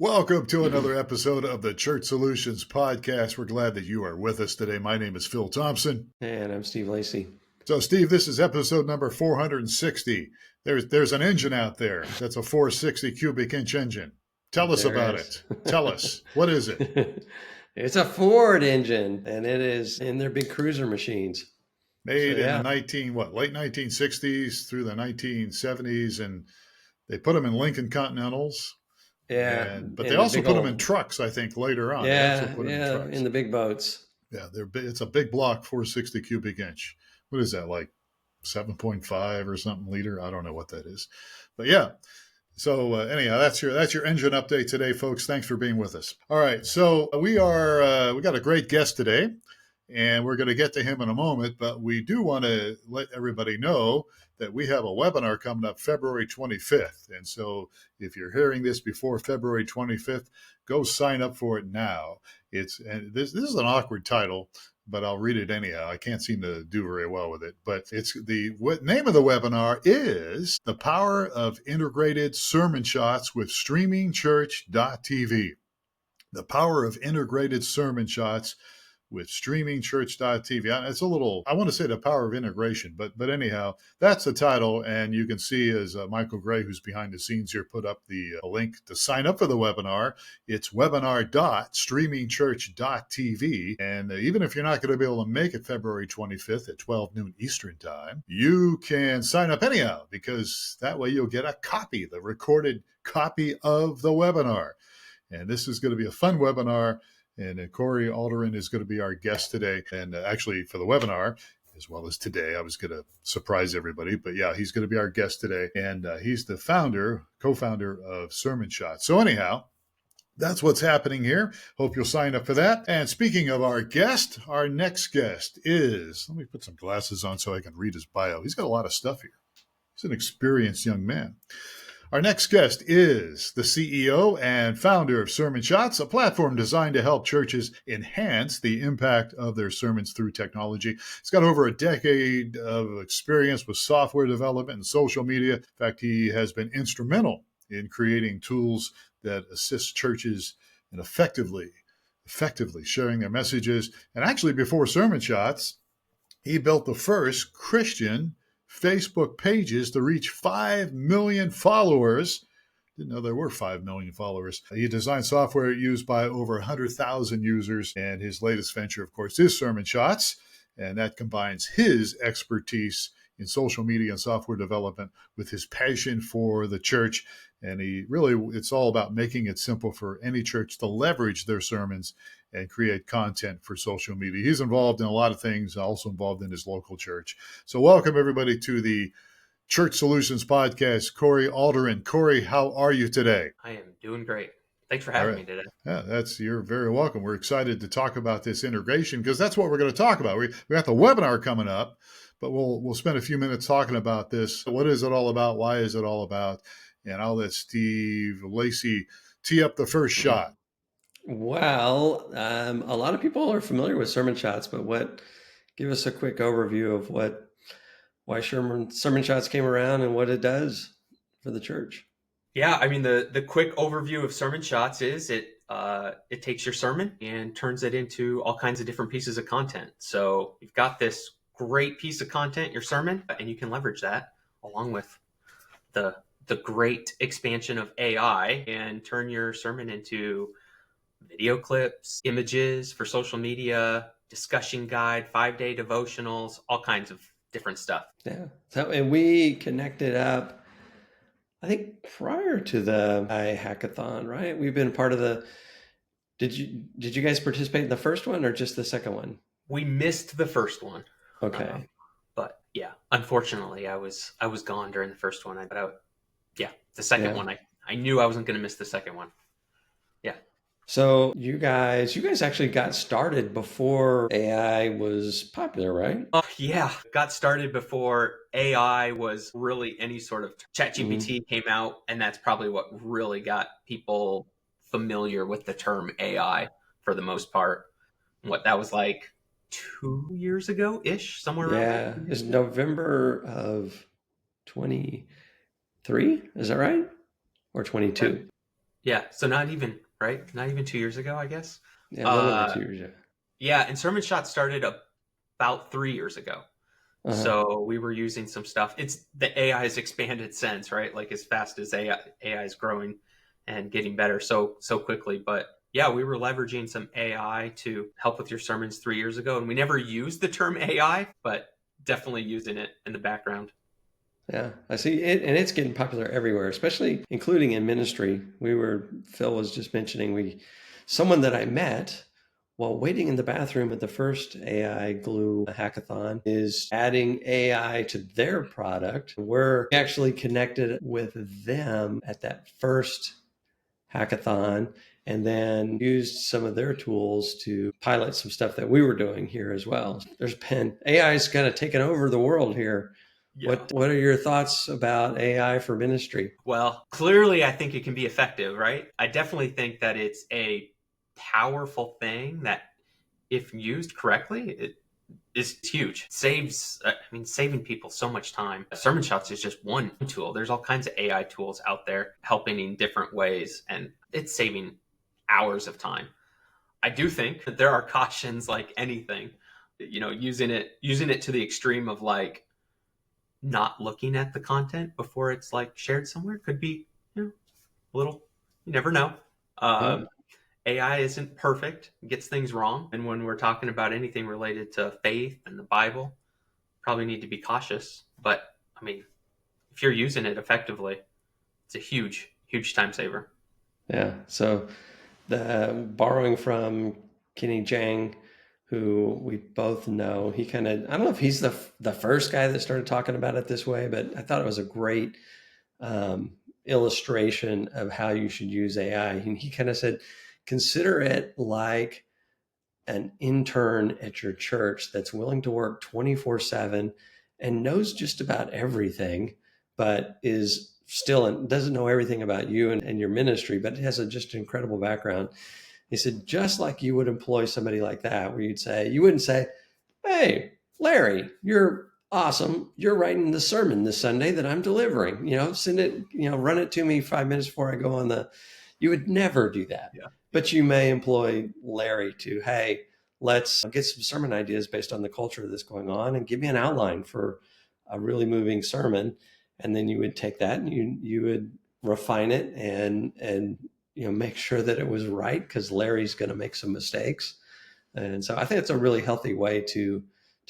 Welcome to another episode of the Church Solutions Podcast. We're glad that you are with us today. My name is Phil Thompson. And I'm Steve Lacy. So, Steve, this is episode number 460. There's an engine out there that's a 460 cubic inch engine. Tell us about it. Tell us. What is it? It's a Ford engine, and it is in their big cruiser machines. Made in the late 1960s through the 1970s, and they put them in Lincoln Continentals. Yeah, but they also put them in trucks, I think, later on. Yeah, in the big boats. Yeah, it's a big block, 460 cubic inch. What is that, like 7.5 or something liter? I don't know what that is. But yeah. So anyhow, that's your engine update today, folks. Thanks for being with us. All right, so we got a great guest today, and we're going to get to him in a moment. But we do want to let everybody know that we have a webinar coming up February 25th. And so if you're hearing this before February 25th, go sign up for it now. This is an awkward title, but I'll read it anyhow. I can't seem to do very well with it. But it's the name of the webinar is The Power of Integrated Sermon Shots with StreamingChurch.tv. The Power of Integrated Sermon Shots with StreamingChurch.tv. It's a little, I want to say the power of integration, but anyhow, that's the title. And you can see as Michael Gray, who's behind the scenes here, put up the link to sign up for the webinar. It's webinar.streamingchurch.tv. And even if you're not going to be able to make it February 25th at 12 noon Eastern time, you can sign up anyhow, because that way you'll get a copy, the recorded copy of the webinar. And this is going to be a fun webinar. And Corey Alderin is going to be our guest today. And actually for the webinar, as well as today, I was going to surprise everybody. But yeah, he's going to be our guest today. And he's the co-founder of Sermon Shots. So anyhow, that's what's happening here. Hope you'll sign up for that. And speaking of our guest, our next guest is, let me put some glasses on so I can read his bio. He's got a lot of stuff here. He's an experienced young man. Our next guest is the CEO and founder of Sermon Shots, a platform designed to help churches enhance the impact of their sermons through technology. He's got over a decade of experience with software development and social media. In fact, he has been instrumental in creating tools that assist churches in effectively sharing their messages. And actually, before Sermon Shots, he built the first Christian Facebook pages to reach 5 million followers. Didn't know there were 5 million followers. He designed software used by over 100,000 users. And his latest venture, of course, is Sermon Shots. And that combines his expertise in social media and software development with his passion for the church. And it's all about making it simple for any church to leverage their sermons and create content for social media. He's involved in a lot of things, also involved in his local church. So welcome everybody to the Church Solutions Podcast, Corey Alderin. Corey, how are you today? I am doing great. Thanks for having me today. Yeah, you're very welcome. We're excited to talk about this integration because that's what we're going to talk about. We got the webinar coming up, but we'll spend a few minutes talking about this. What is it all about? Why is it all about? And I'll let Steve Lacy tee up the first shot. Well, a lot of people are familiar with Sermon Shots, but give us a quick overview of why Sermon Shots came around and what it does for the church. Yeah, I mean, the quick overview of Sermon Shots is it takes your sermon and turns it into all kinds of different pieces of content. So you've got this great piece of content, your sermon, and you can leverage that along with the great expansion of AI and turn your sermon into video clips, images for social media, discussion guide, 5-day devotionals, all kinds of different stuff. Yeah. So, and we connected up, I think, prior to the hackathon, right? We've been part of the. Did you guys participate in the first one or just the second one? We missed the first one. Okay. But yeah, unfortunately, I was gone during the first one. The second one, I knew I wasn't going to miss the second one. Yeah. So you guys actually got started before AI was popular, right? Yeah, got started before AI was really any sort of ChatGPT came out, and that's probably what really got people familiar with the term AI for the most part. What that was like 2 years ago-ish, somewhere around there. Yeah, it's November of 23, is that right? Or 22? Yeah. So not even, right? Not even 2 years ago, I guess. Yeah, a little over Uh, 2 years. yeah. And Sermon Shot started about 3 years ago. Uh-huh. So we were using some stuff. It's the AI has expanded since, right? Like as fast as AI is growing and getting better so quickly. But yeah, we were leveraging some AI to help with your sermons 3 years ago, and we never used the term AI, but definitely using it in the background. Yeah, I see it, and it's getting popular everywhere, especially including in ministry. Phil was just mentioning someone that I met while waiting in the bathroom at the first AI glue hackathon is adding AI to their product. We're actually connected with them at that first hackathon and then used some of their tools to pilot some stuff that we were doing here as well. There's been AI's kind of taken over the world here. Yeah. What are your thoughts about AI for ministry? Well, clearly, I think it can be effective, right? I definitely think that it's a powerful thing that, if used correctly, it is huge. Saves, I mean, saving people so much time. Sermon Shots is just one tool. There's all kinds of AI tools out there helping in different ways, and it's saving hours of time. I do think that there are cautions, like anything, using it to the extreme of like not looking at the content before it's like shared somewhere could be, a little. You never know. Yeah. Um, AI isn't perfect; it gets things wrong, and when we're talking about anything related to faith and the Bible, probably need to be cautious. But I mean, if you're using it effectively, it's a huge, huge time saver. Yeah. So the borrowing from Kenny Jang, who we both know, he kind of, I don't know if he's the first guy that started talking about it this way, but I thought it was a great um, illustration of how you should use AI. And he kind of said, consider it like an intern at your church that's willing to work 24/7 and knows just about everything, but is still doesn't know everything about you and your ministry, but has just an incredible background. He said, just like you would employ somebody like that, where you wouldn't say, hey, Larry, you're awesome. You're writing the sermon this Sunday that I'm delivering. Send it, run it to me 5 minutes before I go on you would never do that. Yeah. But you may employ Larry to, hey, let's get some sermon ideas based on the culture that's going on and give me an outline for a really moving sermon. And then you would take that and you would refine it and make sure that it was right, because Larry's going to make some mistakes. And so I think it's a really healthy way to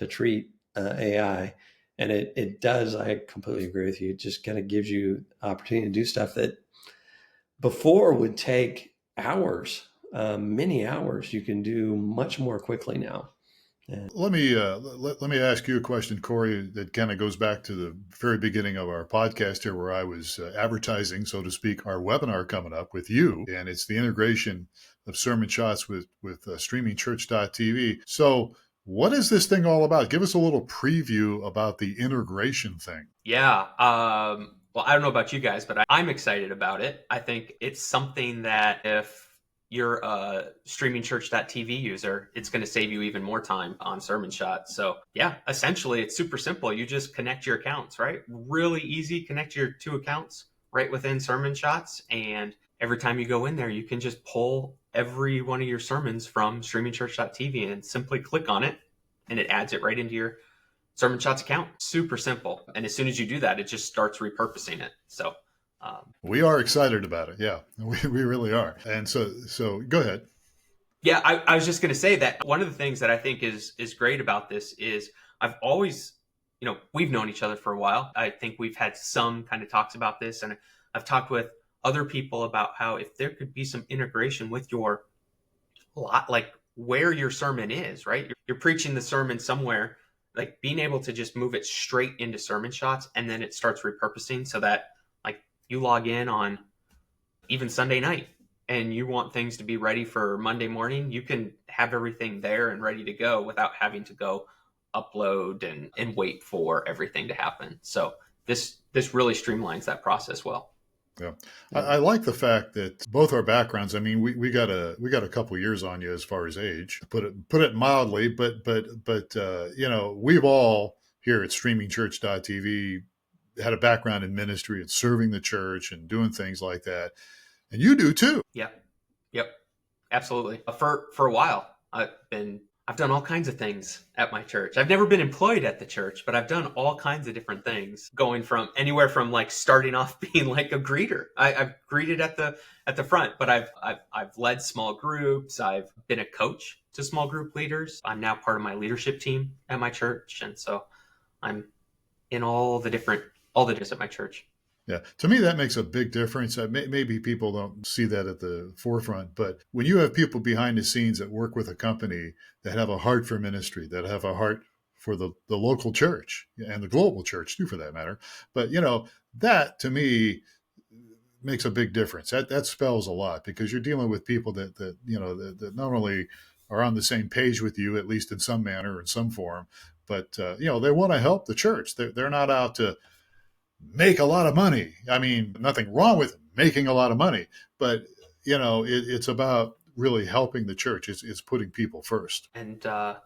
treat AI. And it does, I completely agree with you. It just kind of gives you opportunity to do stuff that before would take hours, many hours. You can do much more quickly now. And Let me ask you a question, Corey, that kind of goes back to the very beginning of our podcast here, where I was advertising, so to speak, our webinar coming up with you, and it's the integration of sermon shots with streamingchurch.tv. So, what is this thing all about? Give us a little preview about the integration thing. Yeah. Well, I don't know about you guys, but I'm excited about it. I think it's something that if you're a streamingchurch.tv user, it's going to save you even more time on Sermon Shot. So yeah, essentially it's super simple. You just connect your accounts, right? Really easy. Connect your two accounts right within Sermon Shots. And every time you go in there, you can just pull every one of your sermons from streamingchurch.tv and simply click on it, and it adds it right into your Sermon Shots account. Super simple. And as soon as you do that, it just starts repurposing it. So we are excited about it. Yeah, we really are. And so go ahead. yeah, I was just going to say that one of the things that I think is great about this is I've always, we've known each other for a while. I think we've had some kind of talks about this, and I've talked with other people about how if there could be some integration with your lot, like where your sermon is, right? You're preaching the sermon somewhere, like being able to just move it straight into Sermon Shots, and then it starts repurposing so that like you log in on even Sunday night and you want things to be ready for Monday morning, you can have everything there and ready to go without having to go upload and wait for everything to happen. So this really streamlines that process well. Yeah, I like the fact that both our backgrounds. I mean, we got a couple years on you as far as age, to put it mildly. But we've all here at streamingchurch.tv had a background in ministry and serving the church and doing things like that. And you do too. Yep. Yep. Absolutely. For a while, I've done all kinds of things at my church. I've never been employed at the church, but I've done all kinds of different things, going from anywhere from like starting off being like a greeter. I've greeted at the front, but I've led small groups. I've been a coach to small group leaders. I'm now part of my leadership team at my church, and so I'm in all the different at my church. Yeah, to me, that makes a big difference. Maybe people don't see that at the forefront, but when you have people behind the scenes that work with a company that have a heart for ministry, that have a heart for the local church and the global church too, for that matter. But, that to me makes a big difference. That spells a lot, because you're dealing with people that not only are on the same page with you, at least in some manner or in some form, but, they want to help the church. They're not out to make a lot of money. I mean, nothing wrong with making a lot of money, but it's about really helping the church. It's putting people first. And that's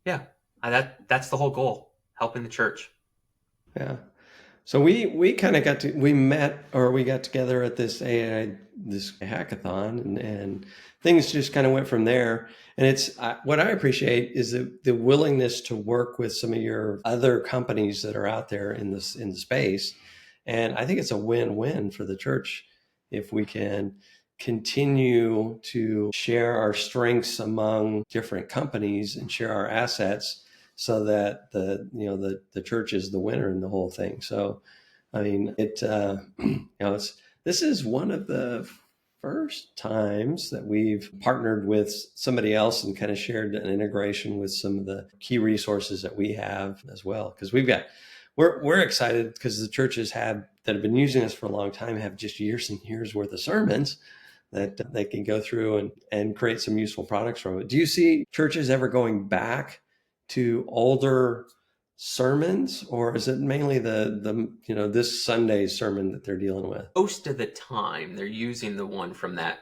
the whole goal: helping the church. Yeah. So we kind of got together at this hackathon, and things just kind of went from there. And it's what I appreciate is the willingness to work with some of your other companies that are out there in the space. And I think it's a win-win for the church if we can continue to share our strengths among different companies and share our assets, so that the church is the winner in the whole thing. So, I mean, this is one of the first times that we've partnered with somebody else and kind of shared an integration with some of the key resources that we have as well. Because we're excited because the churches that have been using us for a long time have just years and years worth of sermons that they can go through and create some useful products from it. Do you see churches ever going back to older sermons, or is it mainly the this Sunday's sermon that they're dealing with? Most of the time they're using the one from that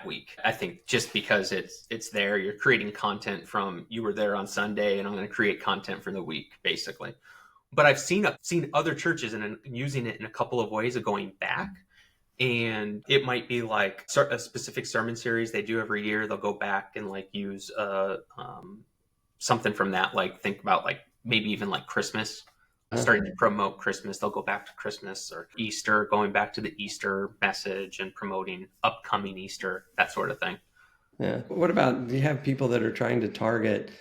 week. I think just because it's there, you're creating content from, you were there on Sunday and I'm going to create content for the week, basically. But I've seen other churches and using it in a couple of ways of going back. And it might be like a specific sermon series they do every year. They'll go back and like use something from that, like think about like maybe even like Christmas, starting to promote Christmas. They'll go back to Christmas, or Easter, going back to the Easter message and promoting upcoming Easter, that sort of thing. Yeah. What about, do you have people that are trying to target,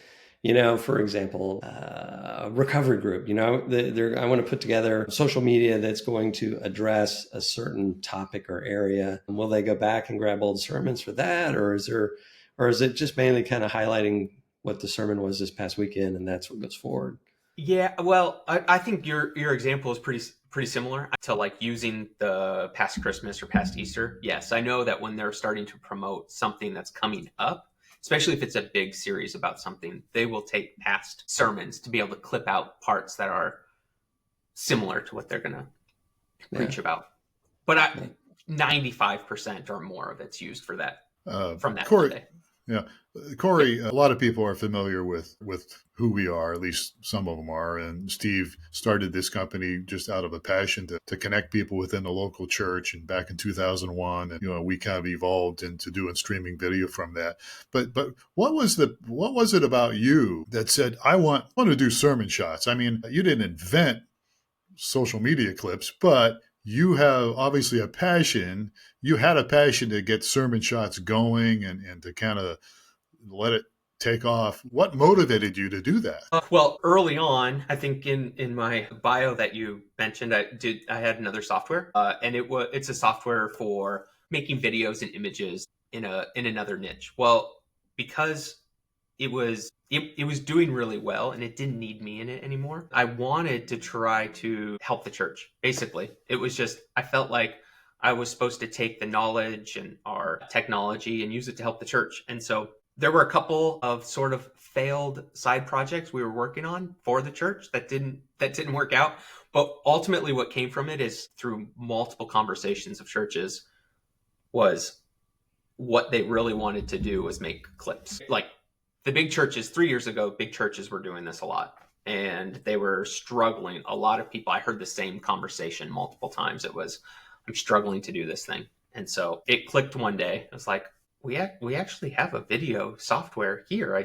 for example, a recovery group? I want to put together social media that's going to address a certain topic or area. And will they go back and grab old sermons for that, or is it just mainly kind of highlighting what the sermon was this past weekend, and that's what goes forward? Yeah, well, I think your example is pretty similar to like using the past Christmas or past Easter. Yes, I know that when they're starting to promote something that's coming up, especially if it's a big series about something, they will take past sermons to be able to clip out parts that are similar to what they're going to preach about. But 95% or more of it's used for that from that Monday. Yeah. Corey, a lot of people are familiar with who we are, at least some of them are. And Steve started this company just out of a passion to connect people within the local church. And back in 2001, and, we kind of evolved into doing streaming video from that. But what was it about you that said, I want to do sermon shots? I mean, you didn't invent social media clips, but you have obviously a passion. You had a passion to get sermon shots going and to kind of let it take off. What motivated you to do that? Well, early on, I think in my bio that you mentioned, I had another software, and it's a software for making videos and images in another niche. Well, because it was doing really well and it didn't need me in it anymore, I wanted to try to help the church. Basically, it was just, I felt like I was supposed to take the knowledge and our technology and use it to help the church. And so there were a couple of sort of failed side projects we were working on for the church that didn't work out. But ultimately what came from it is, through multiple conversations of churches, was what they really wanted to do was make clips. Like the big churches, 3 years ago, big churches were doing this a lot and they were struggling. A lot of people, I heard the same conversation multiple times. It was, I'm struggling to do this thing. And so it clicked one day. I was like, we actually have a video software here.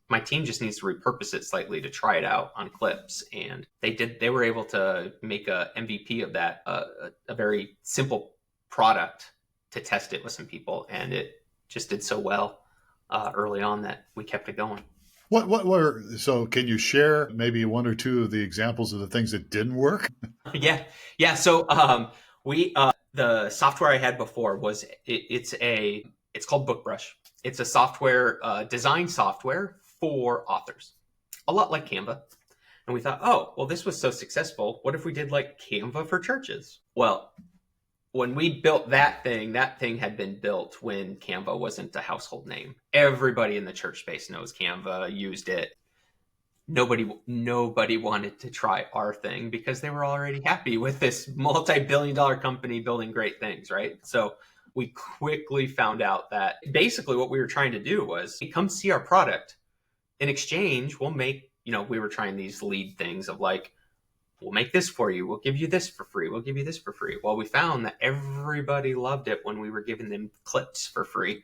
My team just needs to repurpose it slightly to try it out on clips. And they were able to make a MVP of that, a very simple product to test it with some people. And it just did so well early on that we kept it going. So can you share maybe one or two of the examples of the things that didn't work? Yeah. So the software I had before was it's called BookBrush. It's a software, design software for authors, a lot like Canva. And we thought, oh, well, this was so successful. What if we did like Canva for churches? Well, when we built that thing had been built when Canva wasn't a household name. Everybody in the church space knows Canva, used it. Nobody wanted to try our thing because they were already happy with this multi-billion-dollar company building great things, right? So we quickly found out that basically what we were trying to do was come see our product. In exchange, we'll make, we were trying these lead things of like, we'll make this for you. We'll give you this for free. We'll give you this for free. Well, we found that everybody loved it when we were giving them clips for free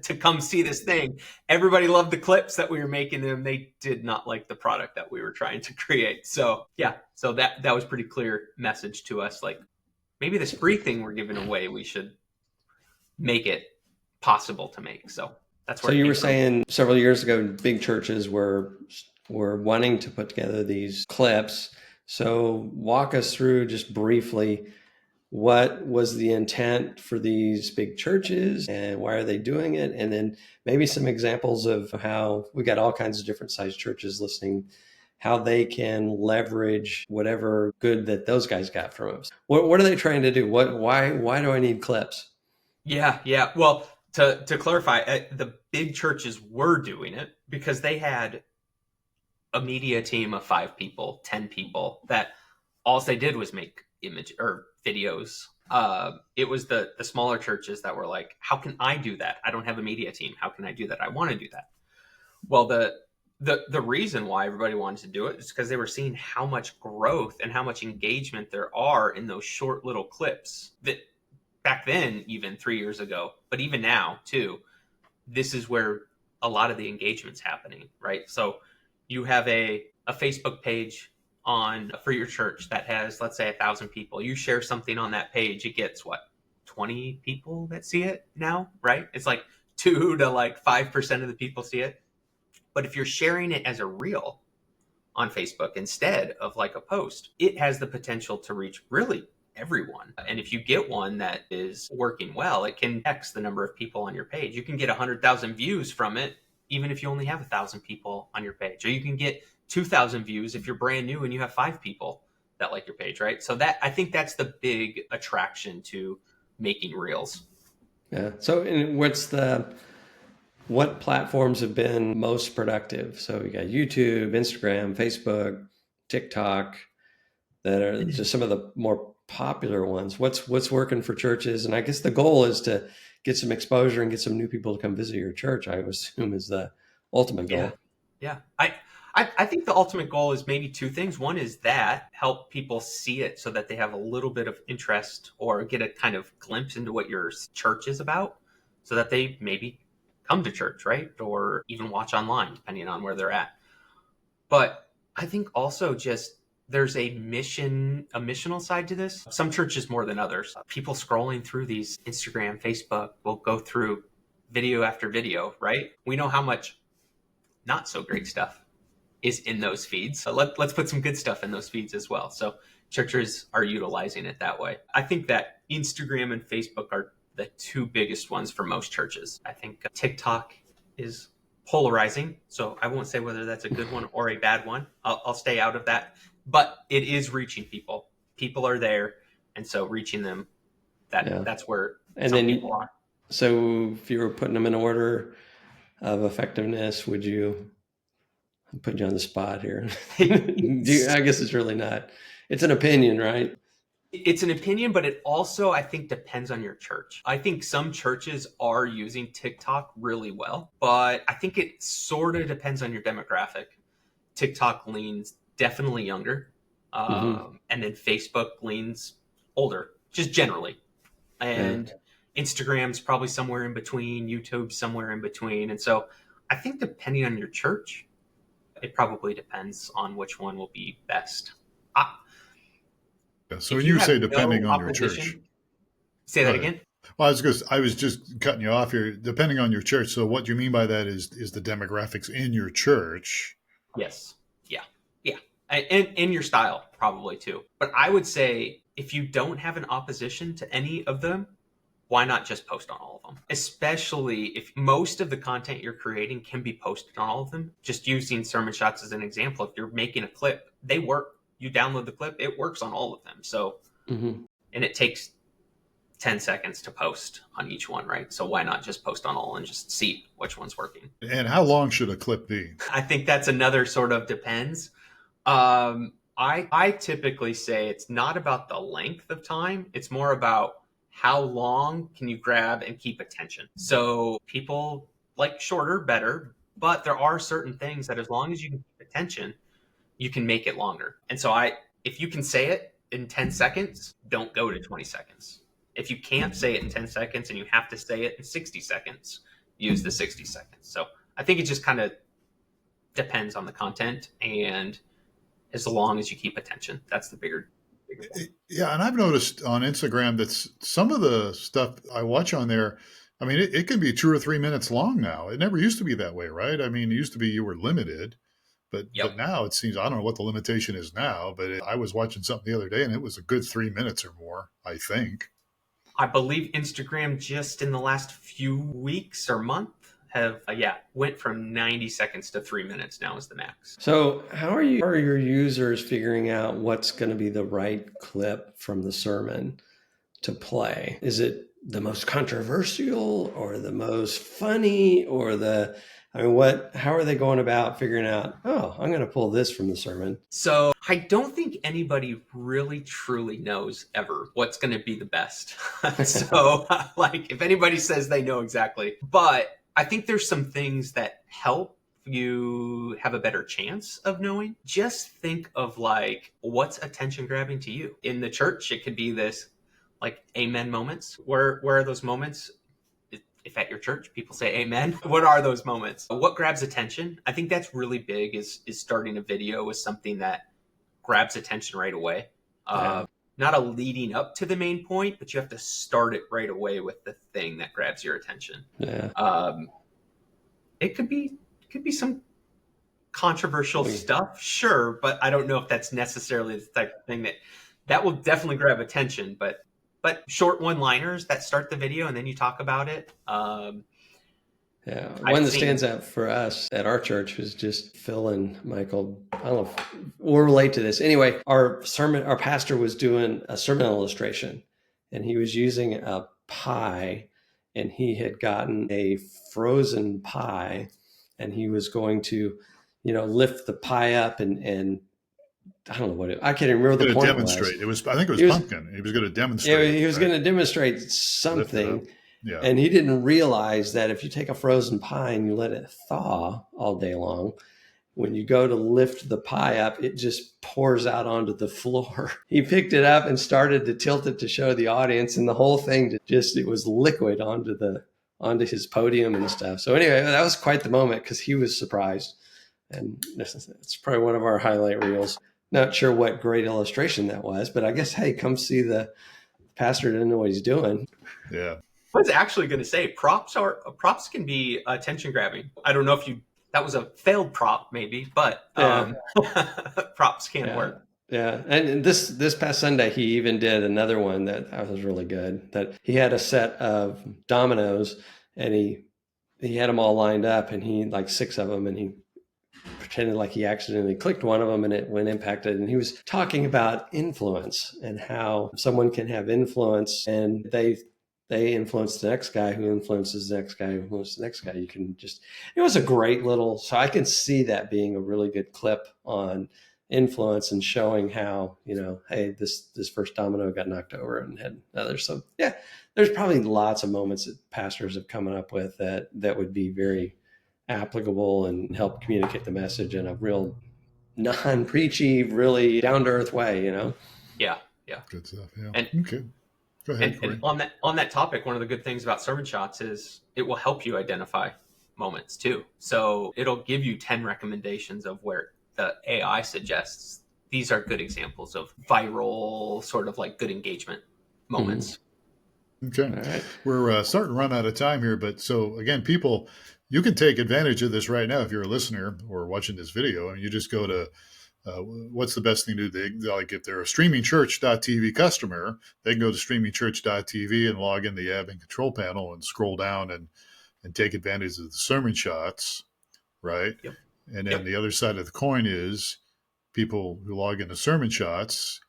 to come see this thing. Everybody loved the clips that we were making them. They did not like the product that we were trying to create. So yeah, so that was pretty clear message to us. Like maybe this free thing we're giving away, we should make it possible to make. So that's where. So you were saying several years ago, big churches were wanting to put together these clips. So walk us through just briefly, what was the intent for these big churches and why are they doing it? And then maybe some examples of how we got all kinds of different sized churches listening, how they can leverage whatever good that those guys got from us. What are they trying to do? Why do I need clips? Yeah. Well, to clarify, the big churches were doing it because they had a media team of 5 people, 10 people that all they did was make image or videos. It was the smaller churches that were like, how can I do that? I don't have a media team. How can I do that? I want to do that. Well, the reason why everybody wanted to do it is because they were seeing how much growth and how much engagement there are in those short little clips that back then, even 3 years ago, but even now too, this is where a lot of the engagement's happening, right? So you have a Facebook page for your church that has, let's say, 1,000 people. You share something on that page, it gets 20 people that see it now, right? It's like 2 to 5% of the people see it. But if you're sharing it as a reel on Facebook instead of like a post, it has the potential to reach really everyone. And if you get one that is working well, it can X the number of people on your page. You can get 100,000 views from it, even if you only have 1,000 people on your page, or you can get 2,000 views if you're brand new and you have 5 people that like your page, right? So I think that's the big attraction to making reels. Yeah. So what platforms have been most productive? So we got YouTube, Instagram, Facebook, TikTok, that are just some of the more popular ones. What's working for churches? And I guess the goal is to get some exposure and get some new people to come visit your church, I would assume, is the ultimate goal. Yeah. I think the ultimate goal is maybe 2 things. One is that help people see it so that they have a little bit of interest or get a kind of glimpse into what your church is about so that they maybe come to church, right? Or even watch online, depending on where they're at. But I think also just there's a missional side to this. Some churches more than others. People scrolling through these Instagram, Facebook will go through video after video, right? We know how much not so great stuff is in those feeds. So let's put some good stuff in those feeds as well. So churches are utilizing it that way. I think that Instagram and Facebook are the 2 biggest ones for most churches. I think TikTok is polarizing. So I won't say whether that's a good one or a bad one. I'll stay out of that. But it is reaching people. People are there. And so reaching them, that's where people are. So if you were putting them in order of effectiveness, would you... I'm putting you on the spot here. I guess it's really not. It's an opinion, right? It's an opinion, but it also, I think, depends on your church. I think some churches are using TikTok really well, but I think it sort of depends on your demographic. TikTok leans definitely younger, and then Facebook leans older, just generally. And Instagram's probably somewhere in between, YouTube's somewhere in between. And so I think depending on your church, it probably depends on which one will be best. Uh, Yeah, so if when you you have say depending no on your church, opposition, say go that ahead. again. Well, I was just cutting you off here. Depending on your church. So what you mean by that is the demographics in your church. Yes. Yeah. Yeah. And your style probably too. But I would say if you don't have an opposition to any of them, why not just post on all of them? Especially if most of the content you're creating can be posted on all of them. Just using sermon shots as an example, if you're making a clip, they work. You download the clip, it works on all of them. So, and it takes 10 seconds to post on each one, right? So why not just post on all and just see which one's working? And how long should a clip be? I think that's another sort of depends. I typically say it's not about the length of time. It's more about how long can you grab and keep attention. So people like shorter better, but there are certain things that as long as you can keep attention, you can make it longer. And so if you can say it in 10 seconds, don't go to 20 seconds. If you can't say it in 10 seconds and you have to say it in 60 seconds, use the 60 seconds. So I think it just kind of depends on the content, and as long as you keep attention, that's the bigger one. Yeah, and I've noticed on Instagram that some of the stuff I watch on there, I mean, it can be 2 or 3 minutes long now. It never used to be that way, right? I mean, it used to be you were limited, but now it seems, I don't know what the limitation is now, but I was watching something the other day and it was a good 3 minutes or more, I think. I believe Instagram just in the last few weeks or month have went from 90 seconds to 3 minutes now is the max. So how are your users figuring out what's going to be the right clip from the sermon to play? Is it the most controversial or the most funny or how are they going about figuring out, oh, I'm going to pull this from the sermon? So I don't think anybody really truly knows ever what's going to be the best. So like if anybody says they know exactly, but I think there's some things that help you have a better chance of knowing. Just think of like what's attention grabbing to you. In the church, it could be this like amen moments. Where are those moments? If at your church people say amen, what are those moments? What grabs attention? I think that's really big is starting a video with something that grabs attention right away. Not a leading up to the main point, but you have to start it right away with the thing that grabs your attention. It could be some controversial stuff, sure, but I don't know if that's necessarily the type of thing that will definitely grab attention. But short one-liners that start the video and then you talk about it. One that stands out for us at our church was just Phil and Michael. I don't know if we'll relate to this. Anyway, our pastor was doing a sermon illustration and he was using a pie, and he had gotten a frozen pie and he was going to, lift the pie up and I don't know what I can't even remember the point demonstrate. Was. I think it was pumpkin. He was going to demonstrate. Yeah, he was going to demonstrate something. Yeah. And he didn't realize that if you take a frozen pie and you let it thaw all day long, when you go to lift the pie up, it just pours out onto the floor. He picked it up and started to tilt it to show the audience, and the whole thing it was liquid onto his podium and stuff. So anyway, that was quite the moment because he was surprised. And it's probably one of our highlight reels. Not sure what great illustration that was, but I guess, hey, come see the pastor didn't know what he's doing. Yeah. I was actually going to say props can be attention grabbing. I don't know if that was a failed prop maybe, but props can work. Yeah. And this past Sunday, he even did another one that was really good, that he had a set of dominoes and he had them all lined up, and he like 6 of them, and he pretended like he accidentally clicked one of them and it went impacted. And he was talking about influence and how someone can have influence and they influence the next guy who influences the next guy who influences the next guy. It was a great so I can see that being a really good clip on influence and showing how, hey, this first domino got knocked over and had others. So yeah, there's probably lots of moments that pastors have come up with that would be very applicable and help communicate the message in a real non-preachy, really down-to-earth way, Yeah. Good stuff. Yeah. And okay. Go ahead, And Corey. on that topic, one of the good things about sermon shots is it will help you identify moments too. So it'll give you 10 recommendations of where the AI suggests these are good examples of viral, sort of like good engagement moments. Okay. All right. We're starting to run out of time here, but so again, people, you can take advantage of this right now if you're a listener or watching this video, and you just go to what's the best thing to do? Like if they're a streamingchurch.tv customer, they can go to streamingchurch.tv and log in the admin control panel and scroll down and take advantage of the sermon shots, right? Yep. And then the other side of the coin is people who log into sermon shots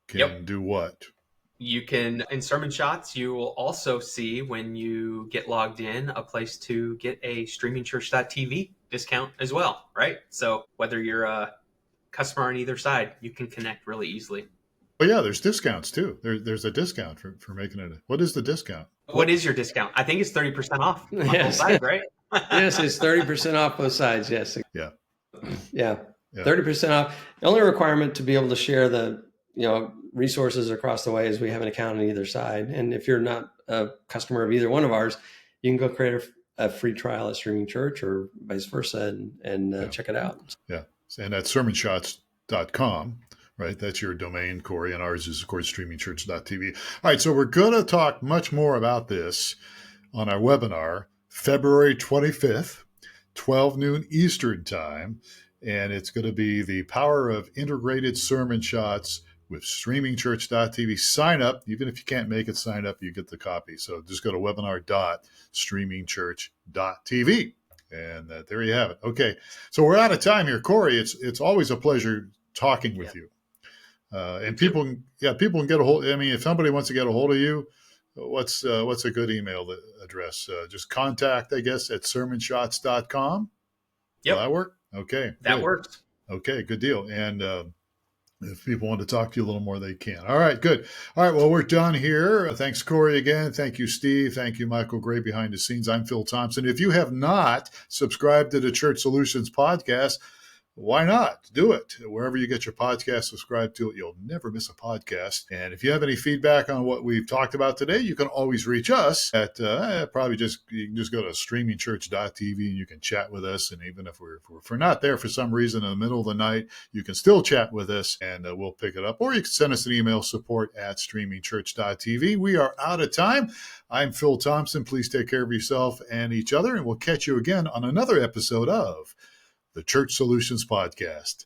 can do what? You can, in sermon shots, you will also see when you get logged in a place to get a streamingchurch.tv discount as well, right? So whether you're a customer on either side, you can connect really easily. Oh yeah, there's discounts too. There's a discount for making it. What is the discount? What is your discount? I think it's 30% off on Yes. both sides, right? Yes, it's 30% off both sides. Yes. Yeah. Yeah. 30% off. The only requirement to be able to share the, resources across the way is we have an account on either side. And if you're not a customer of either one of ours, you can go create a free trial at Streaming Church or vice versa and check it out. Yeah. And that's sermonshots.com, right? That's your domain, Corey, and ours is, of course, streamingchurch.tv. All right. So we're going to talk much more about this on our webinar, February 25th, 12 noon Eastern time. And it's going to be the power of integrated sermon shots with streamingchurch.tv. Sign up. Even if you can't make it, sign up. You get the copy. So just go to webinar.streamingchurch.tv. And there you have it. Okay. So we're out of time here. Corey, it's always a pleasure talking with you. And people can get a hold. I mean, if somebody wants to get a hold of you, what's a good email address? Just contact, I guess, at sermonshots.com. Yep. Will that work? Okay. That good. works. Okay, good deal. And if people want to talk to you a little more, they can. All right, good. All right, well, we're done here. Thanks, Corey, again. Thank you, Steve. Thank you, Michael Gray, behind the scenes. I'm Phil Thompson. If you have not subscribed to the Church Solutions podcast, why not? Do it. Wherever you get your podcast, subscribe to it. You'll never miss a podcast. And if you have any feedback on what we've talked about today, you can always reach us at you can just go to streamingchurch.tv and you can chat with us. And even if we're not there for some reason in the middle of the night, you can still chat with us and we'll pick it up. Or you can send us an email, support@streamingchurch.tv. We are out of time. I'm Phil Thompson. Please take care of yourself and each other. And we'll catch you again on another episode of the Church Solutions Podcast.